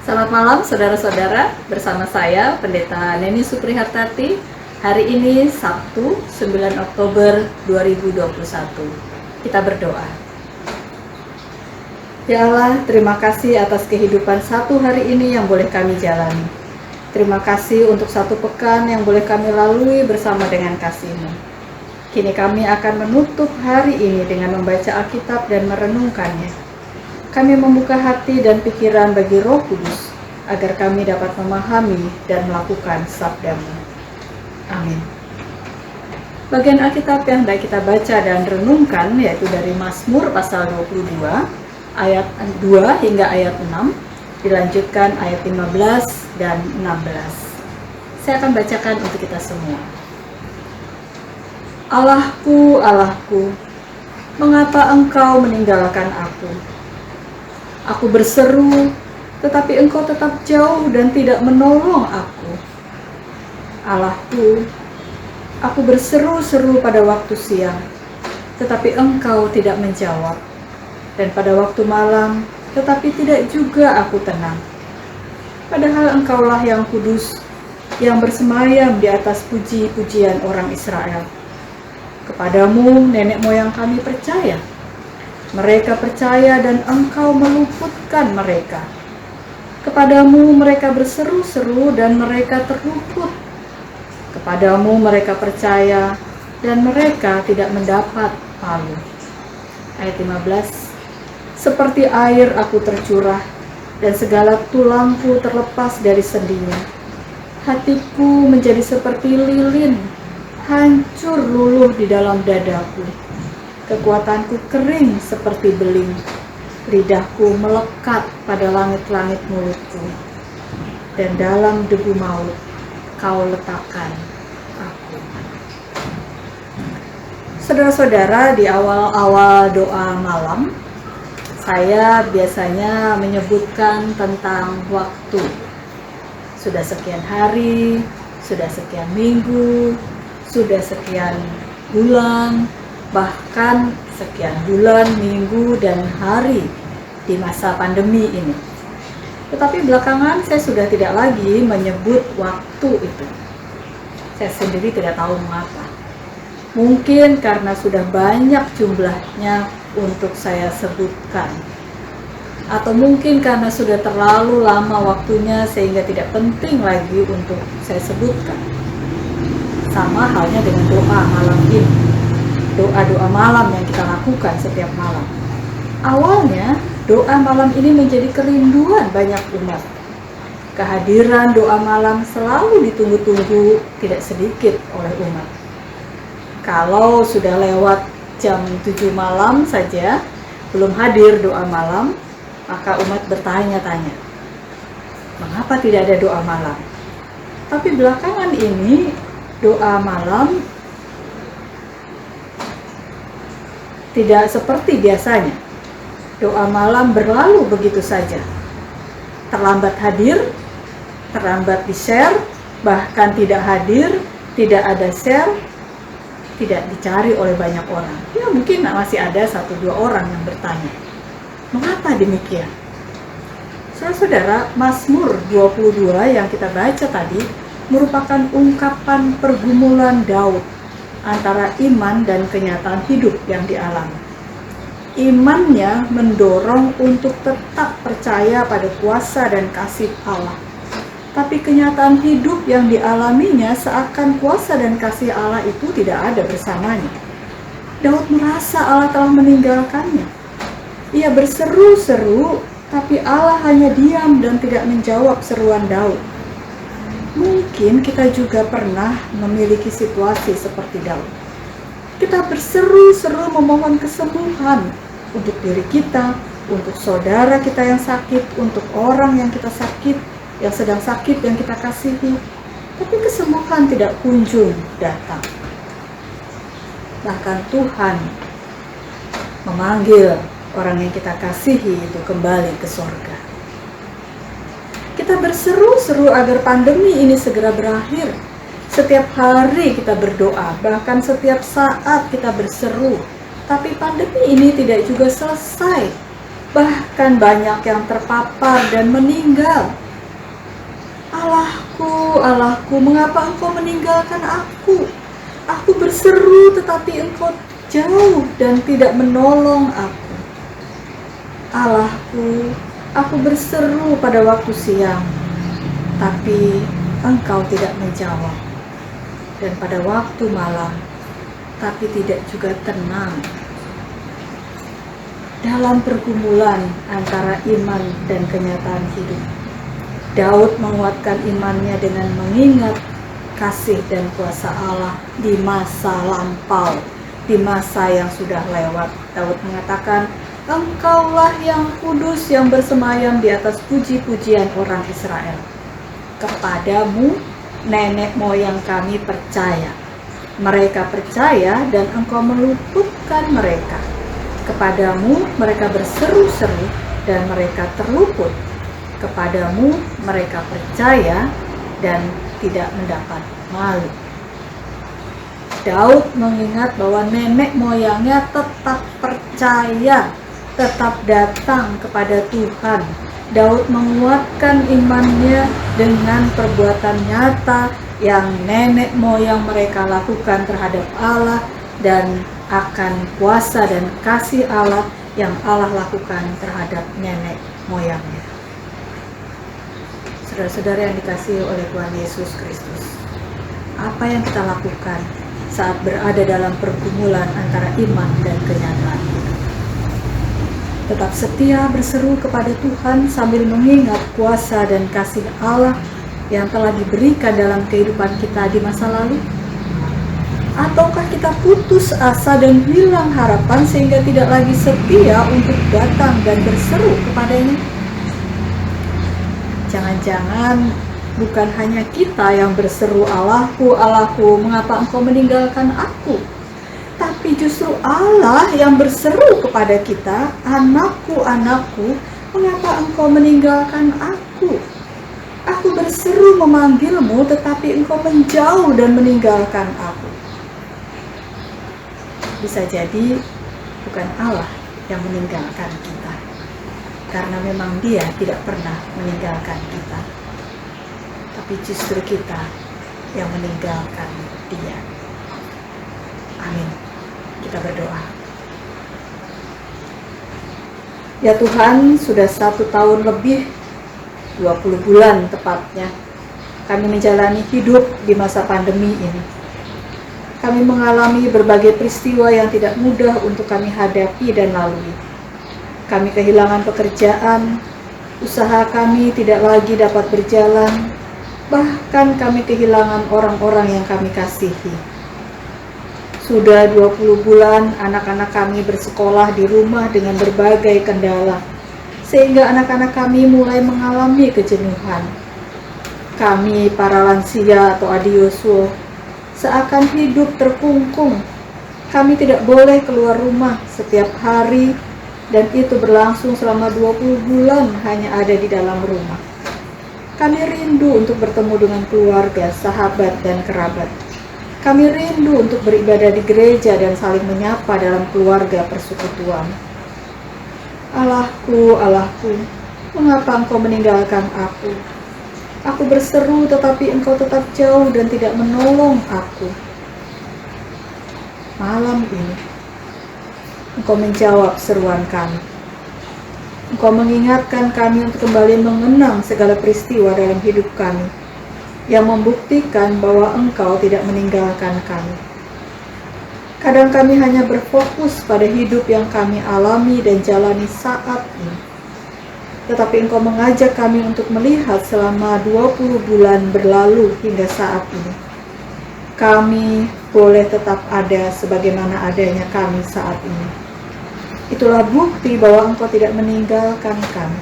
Selamat malam saudara-saudara, bersama saya Pendeta Neni Suprihartati. Hari ini Sabtu 9 Oktober 2021. Kita berdoa. Ya Allah, terima kasih atas kehidupan satu hari ini yang boleh kami jalani. Terima kasih untuk satu pekan yang boleh kami lalui bersama dengan kasih-Mu. Kini kami akan menutup hari ini dengan membaca Alkitab dan merenungkannya. Kami membuka hati dan pikiran bagi Roh Kudus, agar kami dapat memahami dan melakukan sabda-Mu. Amin. Bagian Alkitab yang hendak kita baca dan renungkan yaitu dari Mazmur pasal 22, ayat 2 hingga ayat 6, dilanjutkan ayat 15 dan 16. Saya akan bacakan untuk kita semua. Allahku, Allahku, mengapa Engkau meninggalkan aku? Aku berseru, tetapi Engkau tetap jauh dan tidak menolong aku. Allahku, aku berseru-seru pada waktu siang, tetapi Engkau tidak menjawab. Dan pada waktu malam, tetapi tidak juga aku tenang. Padahal Engkaulah yang kudus, yang bersemayam di atas puji-pujian orang Israel. Kepadamu nenek moyang kami percaya. Mereka percaya dan Engkau meluputkan mereka. Kepadamu mereka berseru-seru dan mereka terluput. Kepadamu mereka percaya dan mereka tidak mendapat palu. Ayat 15. Seperti air aku tercurah dan segala tulangku terlepas dari sendinya. Hatiku menjadi seperti lilin, hancur luluh di dalam dadaku. Kekuatanku kering seperti beling. Lidahku melekat pada langit-langit mulutku, dan dalam debu maut Kau letakkan aku. Saudara-saudara, di awal-awal doa malam, saya biasanya menyebutkan tentang waktu. Sudah sekian hari, sudah sekian minggu, sudah sekian bulan, bahkan sekian bulan, minggu, dan hari di masa pandemi ini. Tetapi belakangan saya sudah tidak lagi menyebut waktu itu. Saya sendiri tidak tahu mengapa. Mungkin karena sudah banyak jumlahnya untuk saya sebutkan. Atau mungkin karena sudah terlalu lama waktunya sehingga tidak penting lagi untuk saya sebutkan. Sama halnya dengan doa malam ini. Doa-doa malam yang kita lakukan setiap malam. Awalnya, doa malam ini menjadi kerinduan banyak umat. Kehadiran doa malam selalu ditunggu-tunggu tidak sedikit oleh umat. Kalau sudah lewat jam 7 malam saja, belum hadir doa malam, maka umat bertanya-tanya, mengapa tidak ada doa malam? Tapi belakangan ini, doa malam tidak seperti biasanya. Doa malam berlalu begitu saja. Terlambat hadir, terlambat di-share, bahkan tidak hadir, tidak ada share, tidak dicari oleh banyak orang. Ya mungkin masih ada 1-2 orang yang bertanya, mengapa demikian? Saudara-saudara, Mazmur 22 yang kita baca tadi merupakan ungkapan pergumulan Daud antara iman dan kenyataan hidup yang dialami. Imannya mendorong untuk tetap percaya pada kuasa dan kasih Allah. Tapi kenyataan hidup yang dialaminya seakan kuasa dan kasih Allah itu tidak ada bersamanya. Daud merasa Allah telah meninggalkannya. Ia berseru-seru, tapi Allah hanya diam dan tidak menjawab seruan Daud. Mungkin kita juga pernah memiliki situasi seperti Daud. Kita berseru-seru memohon kesembuhan untuk diri kita, untuk saudara kita yang sakit, untuk orang yang kita sakit, yang sedang sakit yang kita kasihi. Tapi kesembuhan tidak kunjung datang. Bahkan Tuhan memanggil orang yang kita kasihi itu kembali ke surga. Kita berseru-seru agar pandemi ini segera berakhir. Setiap hari kita berdoa, bahkan setiap saat kita berseru. Tapi pandemi ini tidak juga selesai. Bahkan banyak yang terpapar dan meninggal. Allahku, Allahku, mengapa engkau meninggalkan aku? Aku berseru tetapi engkau jauh dan tidak menolong aku. Allahku, aku berseru pada waktu siang, tapi engkau tidak menjawab. Dan pada waktu malam, tapi tidak juga tenang. Dalam pergumulan antara iman dan kenyataan hidup, Daud menguatkan imannya dengan mengingat kasih dan kuasa Allah di masa lampau, di masa yang sudah lewat. Daud mengatakan, Engkaulah yang kudus yang bersemayam di atas puji-pujian orang Israel. Kepadamu nenek moyang kami percaya. Mereka percaya dan engkau meluputkan mereka. Kepadamu mereka berseru-seru dan mereka terluput. Kepadamu mereka percaya dan tidak mendapat malu. Daud mengingat bahwa nenek moyangnya tetap percaya, tetap datang kepada Tuhan. Daud menguatkan imannya dengan perbuatan nyata yang nenek moyang mereka lakukan terhadap Allah dan akan kuasa dan kasih Allah yang Allah lakukan terhadap nenek moyangnya. Saudara-saudara yang dikasihi oleh Tuhan Yesus Kristus, apa yang kita lakukan saat berada dalam pergumulan antara iman dan kenyataan? Tetap setia berseru kepada Tuhan sambil mengingat kuasa dan kasih Allah yang telah diberikan dalam kehidupan kita di masa lalu? Ataukah kita putus asa dan hilang harapan sehingga tidak lagi setia untuk datang dan berseru kepadanya? Jangan-jangan bukan hanya kita yang berseru, Allahku, Allahku, mengapa engkau meninggalkan aku? Tapi justru Allah yang berseru kepada kita, anakku, anakku, mengapa engkau meninggalkan aku? Aku berseru memanggilmu, tetapi engkau menjauh dan meninggalkan aku. Bisa jadi bukan Allah yang meninggalkan kita, karena memang Dia tidak pernah meninggalkan kita, tapi justru kita yang meninggalkan Dia. Amin. Kita berdoa. Ya Tuhan, sudah 1 tahun lebih, 20 bulan tepatnya, kami menjalani hidup di masa pandemi ini. Kami mengalami berbagai peristiwa yang tidak mudah untuk kami hadapi dan lalui. Kami kehilangan pekerjaan, usaha kami tidak lagi dapat berjalan, bahkan kami kehilangan orang-orang yang kami kasihi. Sudah 20 bulan anak-anak kami bersekolah di rumah dengan berbagai kendala, sehingga anak-anak kami mulai mengalami kejenuhan. Kami para lansia atau adioswo seakan hidup terkungkung. Kami tidak boleh keluar rumah setiap hari, dan itu berlangsung selama 20 bulan hanya ada di dalam rumah. Kami rindu untuk bertemu dengan keluarga, sahabat, dan kerabat. Kami rindu untuk beribadah di gereja dan saling menyapa dalam keluarga persekutuan. Allahku, Allahku, mengapa engkau meninggalkan aku? Aku berseru tetapi engkau tetap jauh dan tidak menolong aku. Malam ini, engkau menjawab seruan kami. Engkau mengingatkan kami untuk kembali mengenang segala peristiwa dalam hidup kami, yang membuktikan bahwa engkau tidak meninggalkan kami. Kadang kami hanya berfokus pada hidup yang kami alami dan jalani saat ini. Tetapi engkau mengajak kami untuk melihat selama 20 bulan berlalu hingga saat ini. Kami boleh tetap ada sebagaimana adanya kami saat ini. Itulah bukti bahwa engkau tidak meninggalkan kami.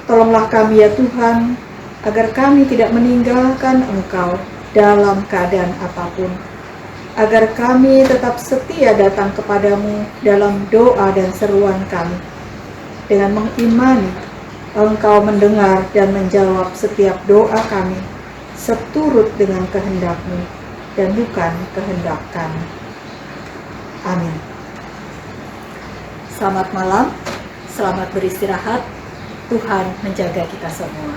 Tolonglah kami ya Tuhan, agar kami tidak meninggalkan engkau dalam keadaan apapun. Agar kami tetap setia datang kepadamu dalam doa dan seruan kami. Dengan mengimani, engkau mendengar dan menjawab setiap doa kami, seturut dengan kehendak-Mu dan bukan kehendak kami. Amin. Selamat malam. Selamat beristirahat. Tuhan menjaga kita semua.